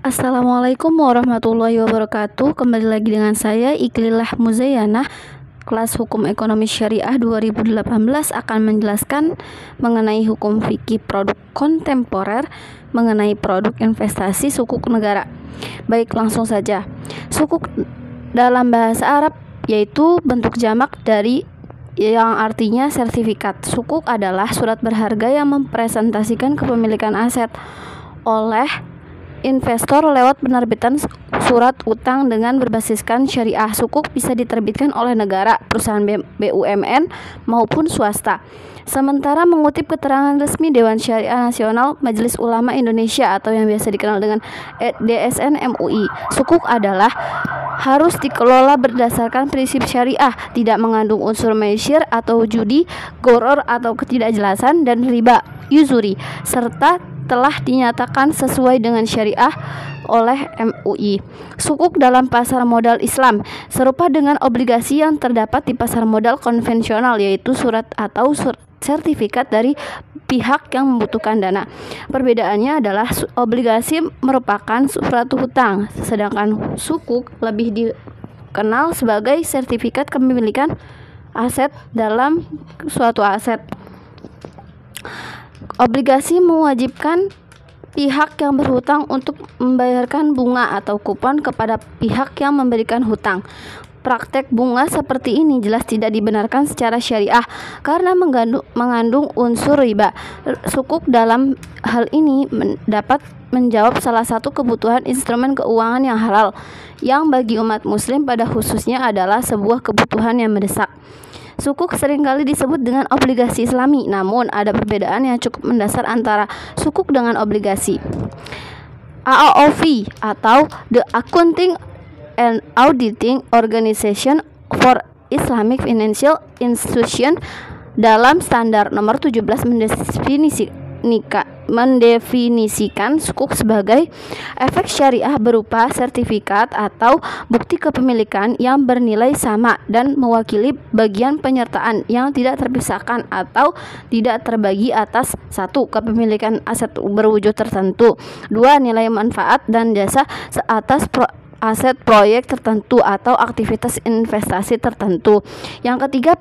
Assalamualaikum warahmatullahi wabarakatuh. Kembali lagi dengan saya Iklilah Muzayanah. Kelas Hukum Ekonomi Syariah 2018 akan menjelaskan mengenai hukum fikih produk kontemporer mengenai produk investasi sukuk negara. Baik, langsung saja. Sukuk dalam bahasa Arab yaitu bentuk jamak dari yang artinya sertifikat. Sukuk adalah surat berharga yang mempresentasikan kepemilikan aset oleh investor lewat penerbitan surat utang dengan berbasiskan syariah. Sukuk bisa diterbitkan oleh negara, perusahaan BUMN maupun swasta. Sementara mengutip keterangan resmi Dewan Syariah Nasional Majelis Ulama Indonesia atau yang biasa dikenal dengan DSN MUI, sukuk adalah harus dikelola berdasarkan prinsip syariah, tidak mengandung unsur maisir atau judi, goror atau ketidakjelasan, dan riba, usuri, serta telah dinyatakan sesuai dengan syariah oleh MUI. Sukuk dalam pasar modal Islam serupa dengan obligasi yang terdapat di pasar modal konvensional, yaitu surat atau sertifikat dari pihak yang membutuhkan dana. Perbedaannya adalah obligasi merupakan surat hutang, sedangkan sukuk lebih dikenal sebagai sertifikat kepemilikan aset dalam suatu aset. Obligasi mewajibkan pihak yang berhutang untuk membayarkan bunga atau kupon kepada pihak yang memberikan hutang. Praktek bunga seperti ini jelas tidak dibenarkan secara syariah karena mengandung unsur riba. Sukuk dalam hal ini dapat menjawab salah satu kebutuhan instrumen keuangan yang halal, yang bagi umat muslim pada khususnya adalah sebuah kebutuhan yang mendesak. Sukuk seringkali disebut dengan obligasi Islami, namun ada perbedaan yang cukup mendasar antara sukuk dengan obligasi. AAOV atau The Accounting and Auditing Organization for Islamic Financial Institution dalam standar nomor 17 mendefinisikan sukuk sebagai efek syariah berupa sertifikat atau bukti kepemilikan yang bernilai sama dan mewakili bagian penyertaan yang tidak terpisahkan atau tidak terbagi atas: 1. Kepemilikan aset berwujud tertentu, 2. Nilai manfaat dan jasa atas aset proyek tertentu atau aktivitas investasi tertentu. Yang ketiga,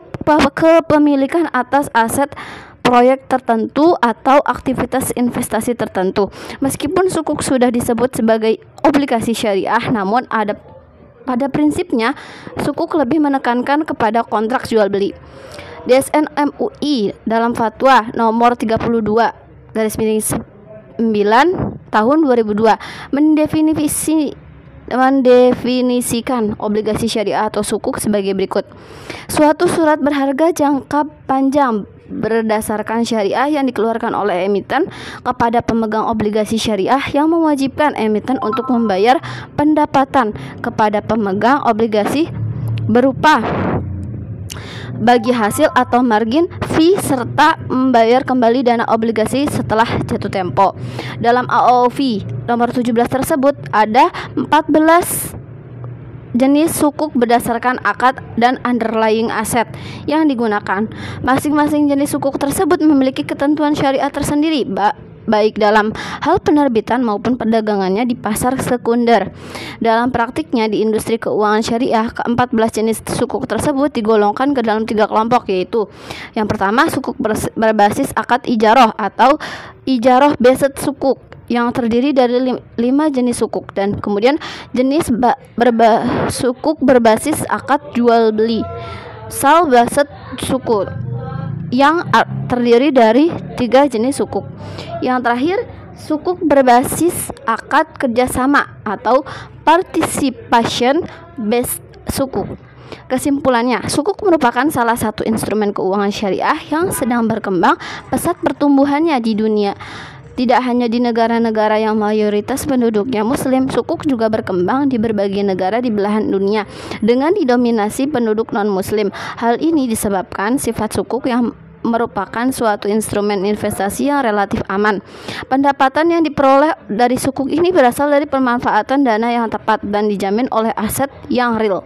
kepemilikan atas aset proyek tertentu atau aktivitas investasi tertentu. Meskipun sukuk sudah disebut sebagai obligasi syariah, namun pada prinsipnya sukuk lebih menekankan kepada kontrak jual beli. DSN MUI dalam fatwa nomor 32/9 tahun 2002 mendefinisikan obligasi syariah atau sukuk sebagai berikut: suatu surat berharga jangka panjang berdasarkan syariah yang dikeluarkan oleh emiten kepada pemegang obligasi syariah yang mewajibkan emiten untuk membayar pendapatan kepada pemegang obligasi berupa bagi hasil atau margin fee serta membayar kembali dana obligasi setelah jatuh tempo. Dalam AOV nomor 17 tersebut ada 14 jenis sukuk berdasarkan akad dan underlying aset yang digunakan. Masing-masing jenis sukuk tersebut memiliki ketentuan syariah tersendiri, baik dalam hal penerbitan maupun perdagangannya di pasar sekunder. Dalam praktiknya di industri keuangan syariah, ke-14 jenis sukuk tersebut digolongkan ke dalam 3 kelompok, yaitu yang pertama, sukuk berbasis akad ijaroh atau ijaroh based sukuk yang terdiri dari 5 jenis sukuk, dan kemudian jenis sukuk berbasis akad jual beli sale based sukuk yang terdiri dari 3 jenis sukuk. Yang terakhir, sukuk berbasis akad kerjasama atau participation based sukuk. Kesimpulannya, sukuk merupakan salah satu instrumen keuangan syariah yang sedang berkembang pesat pertumbuhannya di dunia. Tidak hanya di negara-negara yang mayoritas penduduknya muslim, sukuk juga berkembang di berbagai negara di belahan dunia dengan didominasi penduduk non-muslim. Hal ini disebabkan sifat sukuk yang merupakan suatu instrumen investasi yang relatif aman. Pendapatan yang diperoleh dari sukuk ini berasal dari pemanfaatan dana yang tepat dan dijamin oleh aset yang real.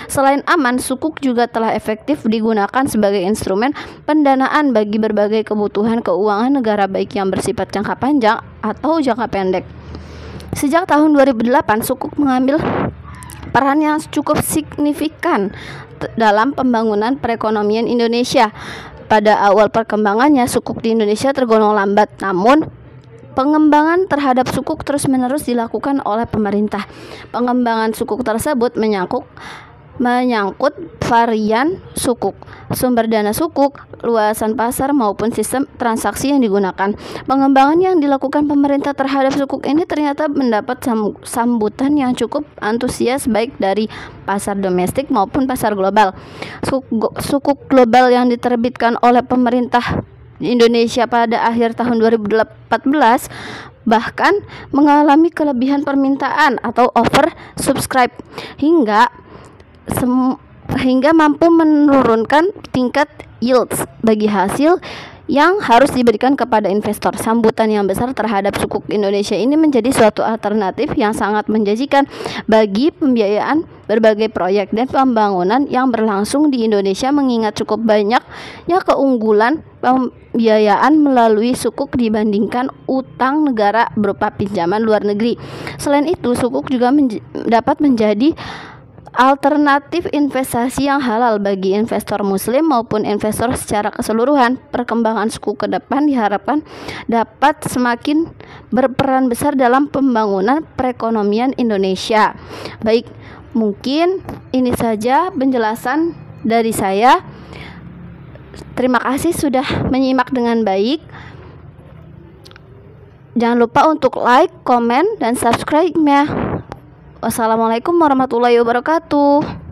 Selain aman, sukuk juga telah efektif digunakan sebagai instrumen pendanaan bagi berbagai kebutuhan keuangan negara, baik yang bersifat jangka panjang atau jangka pendek. Sejak tahun 2008, sukuk mengambil peran yang cukup signifikan dalam pembangunan perekonomian Indonesia. Pada awal perkembangannya, sukuk di Indonesia tergolong lambat, namun pengembangan terhadap sukuk terus-menerus dilakukan oleh pemerintah. Pengembangan sukuk tersebut menyangkut varian sukuk, sumber dana sukuk, luasan pasar maupun sistem transaksi yang digunakan. Pengembangan yang dilakukan pemerintah terhadap sukuk ini ternyata mendapat sambutan yang cukup antusias baik dari pasar domestik maupun pasar global. Sukuk global yang diterbitkan oleh pemerintah Indonesia pada akhir tahun 2014 bahkan mengalami kelebihan permintaan atau oversubscribe hingga mampu menurunkan tingkat yields bagi hasil yang harus diberikan kepada investor. Sambutan yang besar terhadap sukuk Indonesia ini menjadi suatu alternatif yang sangat menjanjikan bagi pembiayaan berbagai proyek dan pembangunan yang berlangsung di Indonesia, mengingat cukup banyaknya keunggulan pembiayaan melalui sukuk dibandingkan utang negara berupa pinjaman luar negeri. Selain itu, sukuk juga dapat menjadi alternatif investasi yang halal bagi investor muslim maupun investor secara keseluruhan. Perkembangan suku ke depan diharapkan dapat semakin berperan besar dalam pembangunan perekonomian Indonesia. Baik, mungkin ini saja penjelasan dari saya. Terima kasih sudah menyimak dengan baik. Jangan lupa untuk like, komen, dan subscribe-nya. Wassalamualaikum warahmatullahi wabarakatuh.